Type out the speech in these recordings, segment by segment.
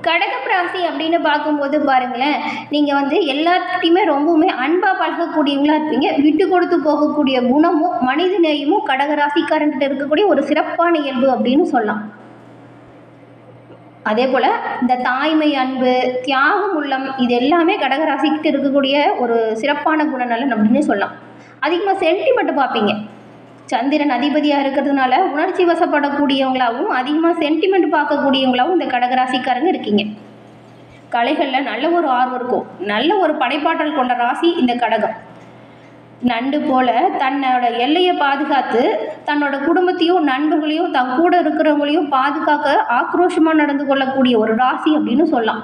கடகம் ராசி அப்படின்னு பார்க்கும்போது பாருங்களேன், நீங்கள் வந்து எல்லாத்துக்கிட்டையுமே ரொம்பவுமே அன்பாக பழகக்கூடியவங்களா இருப்பீங்க. விட்டு கொடுத்து போகக்கூடிய குணமும் மனித நேயமும் கடக ராசிக்காரங்கிட்ட இருக்கக்கூடிய ஒரு சிறப்பான இயல்பு அப்படின்னு சொல்லலாம். அதே போல் இந்த தாய்மை அன்பு, தியாகம் உள்ளம், இது எல்லாமே கடகராசிக்கிட்ட இருக்கக்கூடிய ஒரு சிறப்பான குணநலன் அப்படின்னு சொல்லலாம். அதிகமாக சென்டிமெண்ட் பார்ப்பீங்க. சந்திரன் அதிபதியாக இருக்கிறதுனால உணர்ச்சி வசப்படக்கூடியவங்களாகவும் அதிகமாக சென்டிமெண்ட் பார்க்கக்கூடியவங்களாகவும் இந்த கடகராசிக்காரங்க இருக்கீங்க. கலைகளில் நல்ல ஒரு ஆர்வம் இருக்கும். நல்ல ஒரு படைப்பாற்றல் கொண்ட ராசி இந்த கடகம். நண்டு போல தன்னோட எல்லையை பாதுகாத்து தன்னோட குடும்பத்தையும் நண்பர்களையும் தன் கூட இருக்கிறவங்களையும் பாதுகாக்க ஆக்ரோஷமாக நடந்து கொள்ளக்கூடிய ஒரு ராசி அப்படின்னு சொல்லலாம்.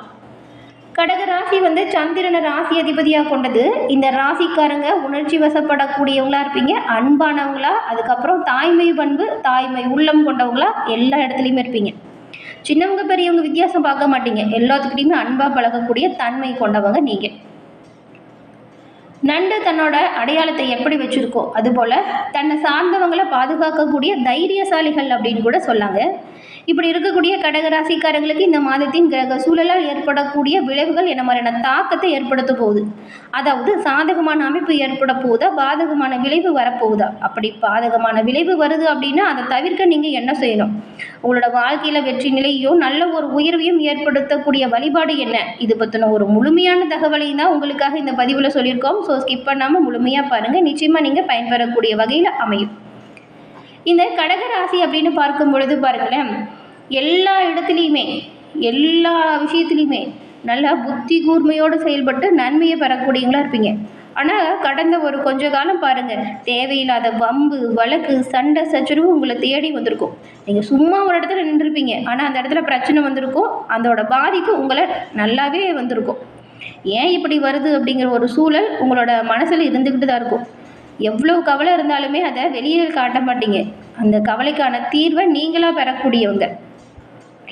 கடக ராசி வந்து சந்திரனை ராசி அதிபதியாக கொண்டது. இந்த ராசிக்காரங்க உணர்ச்சி வசப்படக்கூடியவங்களா இருப்பீங்க, அன்பானவங்களா, அதுக்கப்புறம் தாய்மை பண்பு, தாய்மை உள்ளம் கொண்டவங்களா எல்லா இடத்துலையுமே இருப்பீங்க. சின்னவங்க பெரியவங்க வித்தியாசம் பார்க்க மாட்டீங்க. எல்லாத்துக்கிட்டையுமே அன்பாக பழகக்கூடிய தன்மை கொண்டவங்க நீங்கள். நண்டு தன்னோட அடையாளத்தை எப்படி வச்சுருக்கோ அதுபோல் தன்னை சார்ந்தவங்களை பாதுகாக்கக்கூடிய தைரியசாலிகள் அப்படின்னு கூட சொல்லாங்க. இப்படி இருக்கக்கூடிய கடகராசிக்காரங்களுக்கு இந்த மாதத்தின் கிரக சூழலால் ஏற்படக்கூடிய விளைவுகள் என்ன மாதிரியான தாக்கத்தை ஏற்படுத்த போகுது, அதாவது சாதகமான அமைப்பு ஏற்பட போகுதா, பாதகமான விளைவு வரப்போகுதா? அப்படி பாதகமான விளைவு வருது அப்படின்னா அதை தவிர்க்க நீங்கள் என்ன செய்யணும்? உங்களோட வாழ்க்கையில் வெற்றி நிலையோ நல்ல ஒரு உயர்வையும் ஏற்படுத்தக்கூடிய வழிபாடு என்ன? இது பற்றின ஒரு முழுமையான தகவலையும் தான் உங்களுக்காக இந்த பதிவில் சொல்லியிருக்கோம். ஸோ ஸ்கிப் பண்ணாமல் முழுமையாக பாருங்கள். நிச்சயமாக நீங்கள் பயன்பெறக்கூடிய வகையில் அமையும். இந்த கடகராசி அப்படின்னு பார்க்கும் பொழுது பாருங்களேன், எல்லா இடத்துலையுமே எல்லா விஷயத்துலையுமே நல்லா புத்தி கூர்மையோடு செயல்பட்டு நன்மையை பெறக்கூடியவங்களா இருப்பீங்க. ஆனால் கடந்த ஒரு கொஞ்ச காலம் பாருங்கள், தேவையில்லாத வம்பு வழக்கு சண்டை சச்சரவு உங்களை தேடி வந்திருக்கும். நீங்கள் சும்மா ஒரு இடத்துல நின்றுருப்பீங்க, ஆனால் அந்த இடத்துல பிரச்சனை வந்திருக்கும். அதோட பாதிப்பு உங்களை நல்லாவே வந்திருக்கும். ஏன் இப்படி வருது அப்படிங்கிற ஒரு சூழல் உங்களோட மனசில் இருந்துக்கிட்டு தான் இருக்கும். எவ்வளோ கவலை இருந்தாலுமே அதை வெளியில் காட்ட மாட்டீங்க. அந்த கவலைக்கான தீர்வை நீங்களாக பெறக்கூடியவங்க.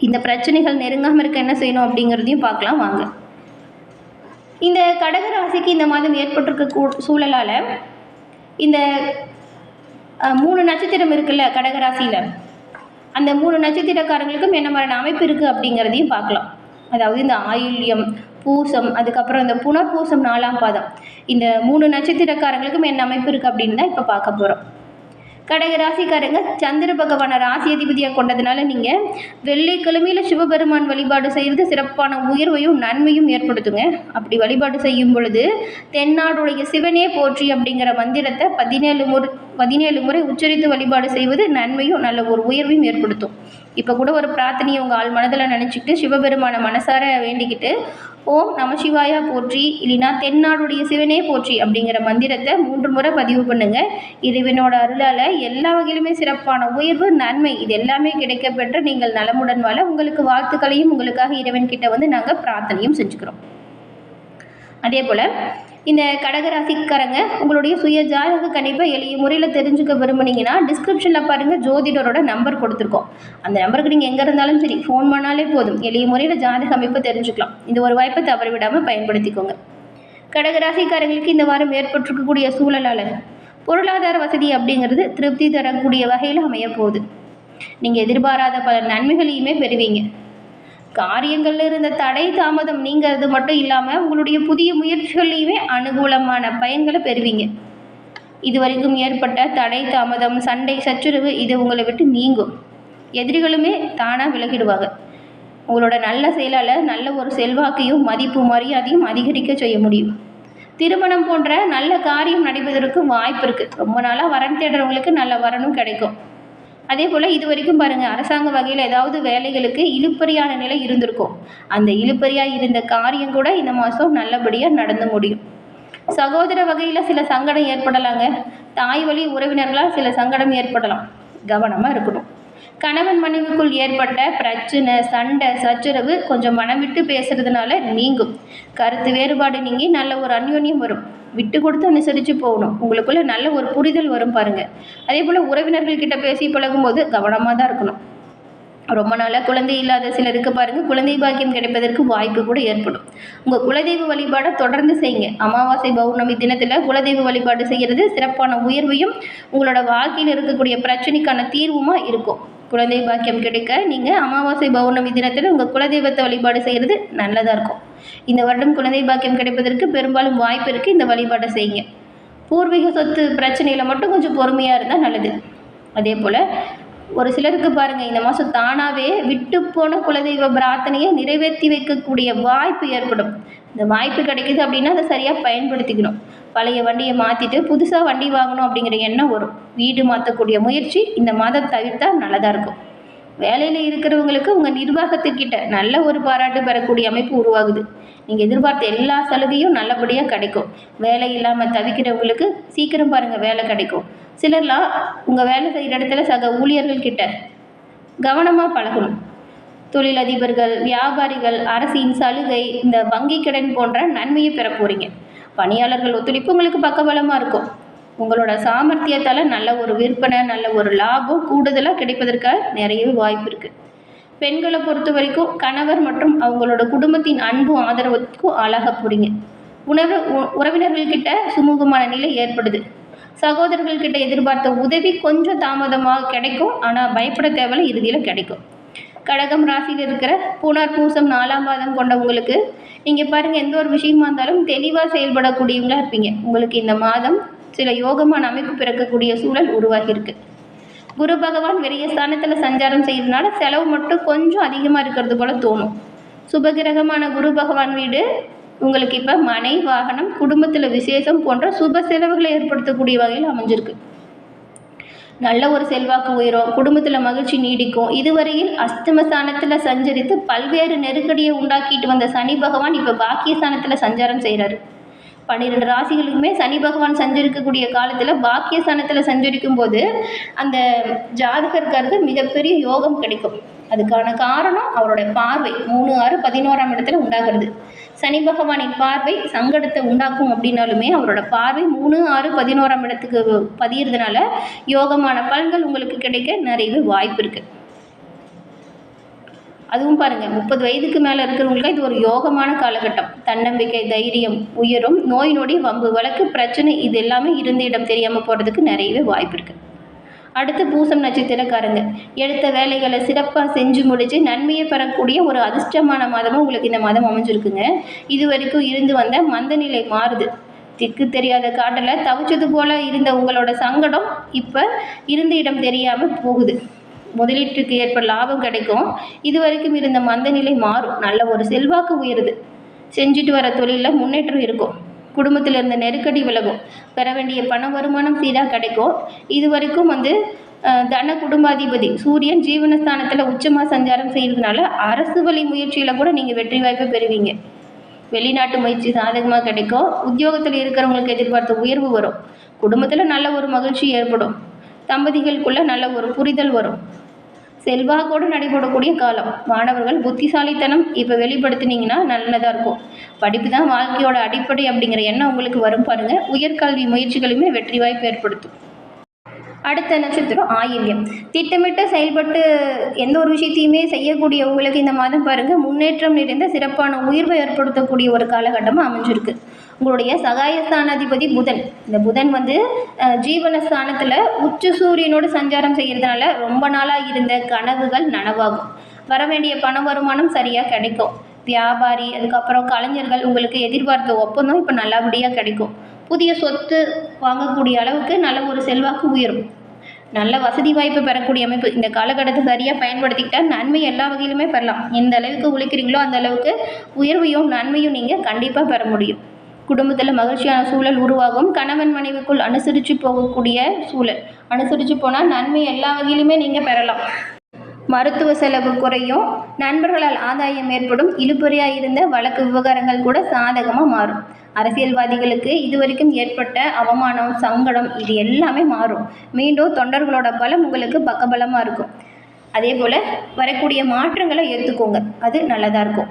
இந்த பிரச்சனைகள் நெருங்காமல் இருக்க என்ன செய்யணும் அப்படிங்கிறதையும் பார்க்கலாம் வாங்க. இந்த கடகராசிக்கு இந்த மாதம் ஏற்பட்டிருக்க சூழலால் இந்த 3 நட்சத்திரம் இருக்குல்ல கடகராசியில், அந்த 3 நட்சத்திரக்காரங்களுக்கும் என்ன மாதிரியான அமைப்பு இருக்குது அப்படிங்கிறதையும் பார்க்கலாம். அதாவது இந்த ஆயில்யம், பூசம், அதுக்கப்புறம் இந்த புனர்பூசம் 4ஆம் பாதம், இந்த 3 நட்சத்திரக்காரங்களுக்கும் என்ன அமைப்பு இருக்குது அப்படின்னு தான் இப்போ பார்க்க போகிறோம். கடக ராசிக்காரங்க சந்திர பகவானை ராசி அதிபதியாக கொண்டதுனால நீங்கள் வெள்ளிக்கிழமையில் சிவபெருமான் வழிபாடு செய்கிறது சிறப்பான உயர்வையும் நன்மையும் ஏற்படுத்துங்க. அப்படி வழிபாடு செய்யும் பொழுது தென்னாடுடைய சிவனே போற்றி அப்படிங்கிற மந்திரத்தை 17 முறை உச்சரித்து வழிபாடு செய்வது நன்மையும் நல்ல ஒரு உயர்வையும் ஏற்படுத்தும். இப்போ கூட ஒரு பிரார்த்தனையை உங்கள் ஆள் மனதில் நினச்சிக்கிட்டு சிவபெருமான மனசார வேண்டிக்கிட்டு ஓம் நமசிவாயா போற்றி இல்லைனா தென்னாடுடைய சிவனே போற்றி அப்படிங்கிற மந்திரத்தை 3 முறை பதிவு பண்ணுங்கள். இறைவனோட அருளால் எல்லா வகையிலுமே சிறப்பான உயர்வு நன்மை இது எல்லாமே கிடைக்கப்பெற்று நீங்கள் நலமுடன் வாழ உங்களுக்கு வாழ்த்துக்களையும் உங்களுக்காக இறைவன்கிட்ட வந்து நாங்கள் பிரார்த்தனையும் செஞ்சுக்கிறோம். அதே போல் இந்த கடகராசிக்காரங்க உங்களுடைய சுய ஜாதக கணிப்பை எளிய முறையில் தெரிஞ்சுக்க விரும்புனீங்கன்னா டிஸ்கிரிப்ஷனில் பாருங்கள், ஜோதிடரோட நம்பர் கொடுத்துருக்கோம். அந்த நம்பருக்கு நீங்கள் எங்கே இருந்தாலும் சரி ஃபோன் பண்ணாலே போதும், எளிய முறையில் ஜாதக அமைப்பை தெரிஞ்சுக்கலாம். இந்த ஒரு வாய்ப்பை தவற விடாமல் பயன்படுத்திக்கோங்க. கடகராசிக்காரங்களுக்கு இந்த வாரம் ஏற்பட்டிருக்கக்கூடிய சூழலால் பொருளாதார வசதி அப்படிங்கிறது திருப்தி தரக்கூடிய வகையில் அமைய போகுது. நீங்கள் எதிர்பாராத பல நன்மைகளையுமே பெறுவீங்க. காரியங்களில் இருந்த தடை தாமதம் நீங்கிறது மட்டும் இல்லாமல் உங்களுடைய புதிய முயற்சிகள்லையுமே அனுகூலமான பயன்களை பெறுவீங்க. இதுவரைக்கும் ஏற்பட்ட தடை தாமதம் சண்டை சச்சுரவு இது உங்களை விட்டு நீங்கும். எதிரிகளுமே தானாக விலகிடுவாங்க. உங்களோட நல்ல செயலால் நல்ல ஒரு செல்வாக்கையும் மதிப்பு மரியாதையும் அதிகரிக்க செய்ய முடியும். திருமணம் போன்ற நல்ல காரியம் நடைபெறுவதற்கு வாய்ப்பு இருக்குது. ரொம்ப நாளாக வரன் தேடுறவங்களுக்கு நல்ல வரனும் கிடைக்கும். அதே போல் இது வரைக்கும் பாருங்கள், அரசாங்க வகையில் ஏதாவது வேலைகளுக்கு இழுபறியான நிலை இருந்திருக்கும். அந்த இழுபறியாக இருந்த காரியம் கூட இந்த மாதம் நல்லபடியாக நடந்து முடியும். சகோதர வகையில் சில சங்கடம் ஏற்படலாங்க. தாய் வழி உறவினர்களால் சில சங்கடம் ஏற்படலாம், கவனமாக இருக்கணும். கணவன் மனைவிக்குள் ஏற்பட்ட பிரச்சனை சண்டை சச்சரவு கொஞ்சம் மனம் விட்டு பேசுறதுனால நீங்கும். கருத்து வேறுபாடு நீங்கி நல்ல ஒரு அந்யோன்யம் வரும். விட்டு கொடுத்து அனுசரித்து போகணும். உங்களுக்குள்ள நல்ல ஒரு புரிதல் வரும் பாருங்கள். அதே போல் உறவினர்கள்கிட்ட பேசி பழகும்போது கவனமாக தான் இருக்கணும். ரொம்ப நாளாக குழந்தை இல்லாத சிலருக்கு பாருங்கள், குழந்தை பாக்கியம் கிடைப்பதற்கு வாய்ப்பு கூட ஏற்படும். உங்கள் குலதெய்வ வழிபாடை தொடர்ந்து செய்யுங்க. அமாவாசை பௌர்ணமி தினத்தில் குலதெய்வ வழிபாடு செய்கிறது சிறப்பான உயர்வையும் உங்களோட வாழ்க்கையில் இருக்கக்கூடிய பிரச்சனைக்கான தீர்வுமா இருக்கும். குழந்தை பாக்கியம் கிடைக்க நீங்கள் அமாவாசை பௌர்ணமி தினத்தில் உங்கள் குலதெய்வத்தை வழிபாடு செய்கிறது நல்லதாக இருக்கும். இந்த வருடம் குழந்தை பாக்கியம் கிடைப்பதற்கு பெரும்பாலும் வாய்ப்பு இருக்குது. இந்த வழிபாட்டை செய்யுங்க. பூர்வீக சொத்து பிரச்சனையில் மட்டும் கொஞ்சம் பொறுமையாக இருந்தால் நல்லது. அதே போல் ஒரு சிலருக்கு பாருங்கள், இந்த மாதம் தானாகவே விட்டு போன குலதெய்வ பிரார்த்தனையை நிறைவேற்றி வைக்கக்கூடிய வாய்ப்பு ஏற்படும். இந்த வாய்ப்பு கிடைக்குது அப்படின்னா அதை சரியாக பயன்படுத்திக்கணும். பழைய வண்டியை மாற்றிட்டு புதுசாக வண்டி வாங்கணும் அப்படிங்கிற எண்ணம் வரும். வீடு மாற்றக்கூடிய முயற்சி இந்த மாதம் தவிர்த்தால் நல்லதாக இருக்கும். வேலையில் இருக்கிறவங்களுக்கு உங்கள் நிர்வாகத்துக்கிட்ட நல்ல ஒரு பாராட்டு பெறக்கூடிய அமைப்பு உருவாகுது. நீங்கள் எதிர்பார்த்த எல்லா சலுகையும் நல்லபடியாக கிடைக்கும். வேலை இல்லாமல் தவிக்கிறவங்களுக்கு சீக்கிரம் பாருங்கள் வேலை கிடைக்கும். சிலர்லாம் உங்கள் வேலை செய்கிற இடத்துல சக ஊழியர்கள்கிட்ட கவனமாக பழகணும். தொழிலதிபர்கள், வியாபாரிகள், அரசின் சலுகை, இந்த வங்கி கடன் போன்ற நன்மையை பெற போகிறீங்க. பணியாளர்கள் ஒத்துழைப்பு உங்களுக்கு பக்கபலமாக இருக்கும். உங்களோட சாமர்த்தியத்தால் நல்ல ஒரு விற்பனை, நல்ல ஒரு லாபம் கூடுதலாக கிடைப்பதற்காக நிறையவே வாய்ப்பு இருக்குது. பெண்களை பொறுத்த வரைக்கும் கணவர் மற்றும் அவங்களோட குடும்பத்தின் அன்பும் ஆதரவுக்கும் ஆளாக போகிறீங்க. உறவினர்கள்கிட்ட சுமூகமான நிலை ஏற்படுது. சகோதரர்கள்கிட்ட எதிர்பார்த்த உதவி கொஞ்சம் தாமதமாக கிடைக்கும். ஆனால் பயப்பட தேவையில்லை, இறுதியில் கிடைக்கும். கடகம் ராசியில் இருக்கிற புனர் பூசம் 4ஆம் பாதம் கொண்டவங்களுக்கு நீங்கள் பாருங்கள், எந்த ஒரு விஷயமா இருந்தாலும் தெளிவாக செயல்படக்கூடியவங்களாக இருப்பீங்க. உங்களுக்கு இந்த மாதம் சில யோகமான அமைப்பு பிறக்கக்கூடிய சூழல் உருவாகியிருக்கு. குரு பகவான் விரயஸ்தானத்தில் சஞ்சாரம் செய்கிறதுனால செலவு மட்டும் கொஞ்சம் அதிகமாக இருக்கிறது போல தோணும். சுபகிரகமான குரு பகவான் வீடு உங்களுக்கு இப்போ மனை, வாகனம், குடும்பத்தில் விசேஷம் போன்ற சுப செலவுகளை ஏற்படுத்தக்கூடிய வகையில் அமைஞ்சிருக்கு. நல்ல ஒரு செல்வாக்கு உயரும். குடும்பத்தில் மகிழ்ச்சி நீடிக்கும். இதுவரையில் அஷ்டமஸ்தானத்தில் சஞ்சரித்து பல்வேறு நெருக்கடியை உண்டாக்கிட்டு வந்த சனி பகவான் இப்போ பாக்கியஸ்தானத்தில் சஞ்சாரம் செய்கிறாரு. 12 ராசிகளுக்குமே சனி பகவான் சஞ்சரிக்கக்கூடிய காலத்தில் பாக்கியஸ்தானத்தில் சஞ்சரிக்கும் போது அந்த ஜாதகருக்கு மிகப்பெரிய யோகம் கிடைக்கும். அதுக்கான காரணம் அவருடைய பார்வை 3, 6, 11ஆம் இடத்துல உண்டாகிறது. சனி பகவானின் பார்வை சங்கடத்தை உண்டாக்கும் அப்படின்னாலுமே அவரோட பார்வை 3, 6, 11ஆம் இடத்துக்கு பதியறதுனால யோகமான பலன்கள் உங்களுக்கு கிடைக்க நிறைய வாய்ப்பு இருக்குது. அதுவும் பாருங்கள், 30 வயதுக்கு மேலே இருக்கிறவங்களுக்கு இது ஒரு யோகமான காலகட்டம். தன்னம்பிக்கை, தைரியம் உயரும். நோய் நொடி, வம்பு வழக்கு, பிரச்சனை இது எல்லாமே இருந்த இடம் தெரியாமல் போகிறதுக்கு நிறையவே வாய்ப்பு இருக்குது. அடுத்து பூசம் நட்சத்திரக்காரங்க எடுத்த வேலைகளை சிறப்பாக செஞ்சு முடித்து நன்மையை பெறக்கூடிய ஒரு அதிர்ஷ்டமான மாதமும் உங்களுக்கு இந்த மாதம் அமைஞ்சிருக்குங்க. இது வரைக்கும் இருந்து வந்த மந்த நிலை மாறுது. திக்கு தெரியாத காட்டில் தவிச்சது போல் இருந்த உங்களோட சங்கடம் இப்போ இருந்த இடம் தெரியாமல் போகுது. முதலீட்டுக்கு ஏற்ப லாபம் கிடைக்கும். இது வரைக்கும் இருந்த மந்த நிலை மாறும். நல்ல ஒரு செல்வாக்கு உயருது. செஞ்சுட்டு வர தொழிலில் முன்னேற்றம் இருக்கும். குடும்பத்தில் இருந்த நெருக்கடி விலகும். பெற வேண்டிய பண வருமானம் சீராக கிடைக்கும். இது வரைக்கும் தன குடும்பாதிபதி சூரியன் ஜீவனஸ்தானத்தில் உச்சமாக சஞ்சாரம் செய்கிறதுனால அரசு வழி முயற்சியில் கூட நீங்கள் வெற்றி வாய்ப்பை பெறுவீங்க. வெளிநாட்டு முயற்சி சாதகமாக கிடைக்கும். உத்தியோகத்தில் இருக்கிறவங்களுக்கு எதிர்பார்த்த உயர்வு வரும். குடும்பத்தில் நல்ல ஒரு மகிழ்ச்சி ஏற்படும். தம்பதிகளுக்குள்ள நல்ல ஒரு புரிதல் வரும். செல்வாக்கோடு நடைபெறக்கூடிய காலம். மாணவர்கள் புத்திசாலித்தனம் இப்போ வெளிப்படுத்தினீங்கன்னா நல்லதாக இருக்கும். படிப்பு தான் வாழ்க்கையோட அடிப்படை அப்படிங்கிற எண்ணம் உங்களுக்கு வரும் பாருங்கள். உயர்கல்வி முயற்சிகளுமே வெற்றி வாய்ப்பு ஏற்படுத்தும். அடுத்த நட்சத்திரம் ஆயில்யம். திட்டமிட்டு செயல்பட்டு எந்த ஒரு விஷயத்தையுமே செய்யக்கூடிய உங்களுக்கு இந்த மாதம் பாருங்கள் முன்னேற்றம் நிறைந்த சிறப்பான உயர்வை ஏற்படுத்தக்கூடிய ஒரு காலகட்டமாக அமைஞ்சிருக்கு. உங்களுடைய சகாயஸ்தானாதிபதி புதன். இந்த புதன் ஜீவனஸ்தானத்தில் உச்ச சூரியனோடு சஞ்சாரம் செய்கிறதுனால ரொம்ப நாளாக இருந்த கனவுகள் நனவாகும். வர வேண்டிய பண வருமானம் சரியாக கிடைக்கும். வியாபாரி, அதுக்கப்புறம் கலைஞர்கள் உங்களுக்கு எதிர்பார்த்த ஒப்பந்தம் இப்போ நல்லபடியாக கிடைக்கும். புதிய சொத்து வாங்கக்கூடிய அளவுக்கு நல்ல ஒரு செல்வாக்கு உயரும். நல்ல வசதி வாய்ப்பு பெறக்கூடிய அமைப்பு. இந்த காலகட்டத்தை சரியாக பயன்படுத்திக்கிட்டால் நன்மை எல்லா வகையிலுமே பெறலாம். எந்த அளவுக்கு உழைக்கிறீங்களோ அந்த அளவுக்கு உயர்வையும் நன்மையும் நீங்கள் கண்டிப்பாக பெற முடியும். குடும்பத்தில் மகிழ்ச்சியான சூழல் உருவாகும். கணவன் மனைவிக்குள் அனுசரித்து போகக்கூடிய சூழல். அனுசரித்து போனால் நன்மை எல்லா வகையிலுமே நீங்கள் பெறலாம். மருத்துவ செலவு குறையும். நண்பர்களால் ஆதாயம் ஏற்படும். இழுபறியாக இருந்த வழக்கு விவகாரங்கள் கூட சாதகமாக மாறும். அரசியல்வாதிகளுக்கு இதுவரைக்கும் ஏற்பட்ட அவமானம், சங்கடம் இது எல்லாமே மாறும். மீண்டும் தொண்டர்களோட பலம் உங்களுக்கு பக்கபலமாக இருக்கும். அதே போல் வரக்கூடிய மாற்றங்களை ஏற்றுக்கோங்க, அது நல்லதாக இருக்கும்.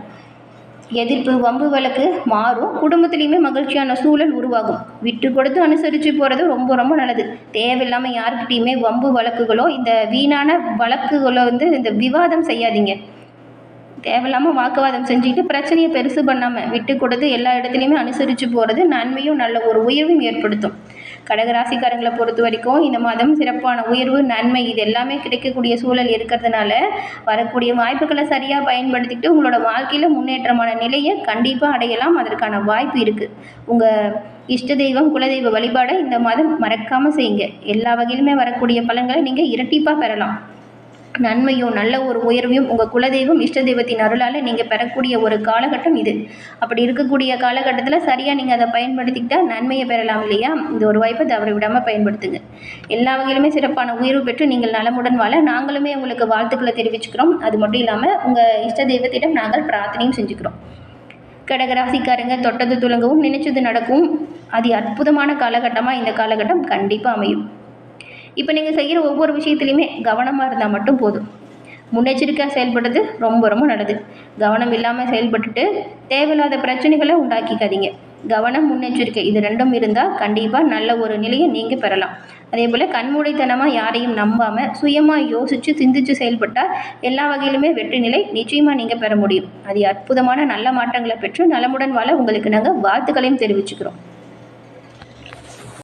எதிர்ப்பு, வம்பு வழக்கு மாறும். குடும்பத்துலேயுமே மகிழ்ச்சியான சூழல் உருவாகும். விட்டு கொடுத்து அனுசரித்து போகிறது ரொம்ப ரொம்ப நல்லது. தேவையில்லாமல் யாருக்கிட்டையுமே வம்பு வழக்குகளோ இந்த வீணான வழக்குகளோ இந்த விவாதம் செய்யாதீங்க. தேவையில்லாமல் வாக்குவாதம் செஞ்சுட்டு பிரச்சனையை பெருசு பண்ணாமல் விட்டு கொடுத்து எல்லா இடத்துலையுமே அனுசரித்து போகிறது நன்மையும் நல்ல ஒரு உயர்வும் ஏற்படுத்தும். கடகராசிக்காரங்களை பொறுத்த வரைக்கும் இந்த மாதம் சிறப்பான உயர்வு, நன்மை இது எல்லாமே கிடைக்கக்கூடிய சூழல் இருக்கிறதுனால வரக்கூடிய வாய்ப்புகளை சரியாக பயன்படுத்திக்கிட்டு உங்களோட வாழ்க்கையில் முன்னேற்றமான நிலையை கண்டிப்பாக அடையலாம். அதற்கான வாய்ப்பு இருக்குது. உங்கள் இஷ்ட தெய்வம், குலதெய்வ வழிபாடை இந்த மாதம் மறக்காமல் செய்யுங்க. எல்லா வகையிலுமே வரக்கூடிய பலன்களை நீங்கள் இரட்டிப்பாக பெறலாம். நன்மையும் நல்ல ஒரு உயர்வையும் உங்கள் குலதெய்வம், இஷ்ட தெய்வத்தின் அருளால் நீங்கள் பெறக்கூடிய ஒரு காலகட்டம் இது. அப்படி இருக்கக்கூடிய காலகட்டத்தில் சரியாக நீங்கள் அதை பயன்படுத்திக்கிட்டால் நன்மையை பெறலாம் இல்லையா? இந்த ஒரு வாய்ப்பை தவற விடாமல் பயன்படுத்துங்க. எல்லா வகையிலுமே சிறப்பான உயர்வு பெற்று நீங்கள் நலமுடன் வாழ நாங்களுமே உங்களுக்கு வாழ்த்துக்களை தெரிவிச்சுக்கிறோம். அது மட்டும் இல்லாமல் உங்கள் இஷ்ட தெய்வத்திடம் நாங்கள் பிரார்த்தனையும் செஞ்சுக்கிறோம். கடகராசிக்காரங்க தொட்டது துலங்கவும் நினைச்சது நடக்கும் அற்புதமான காலகட்டமாக இந்த காலகட்டம் கண்டிப்பாக அமையும். இப்போ நீங்கள் செய்கிற ஒவ்வொரு விஷயத்துலையுமே கவனமாக இருந்தால் மட்டும் போதும். முன்னெச்சரிக்கையாக செயல்படுறது ரொம்ப ரொம்ப நல்லது. கவனம் இல்லாமல் செயல்பட்டுட்டு தேவையில்லாத பிரச்சனைகளை உண்டாக்கிக்காதீங்க. கவனம், முன்னெச்சரிக்கை இது ரெண்டும் இருந்தால் கண்டிப்பாக நல்ல ஒரு நிலையை நீங்கள் பெறலாம். அதே போல் கண்மூடித்தனமாக யாரையும் நம்பாமல் சுயமாக யோசித்து சிந்தித்து செயல்பட்டால் எல்லா வகையிலுமே வெற்றி நிலை நிச்சயமாக நீங்கள் பெற முடியும். அது அற்புதமான நல்ல மாற்றங்களை பெற்று நலமுடன் வாழ உங்களுக்கு நாங்கள் வாழ்த்துக்களையும் தெரிவிச்சுக்கிறோம்.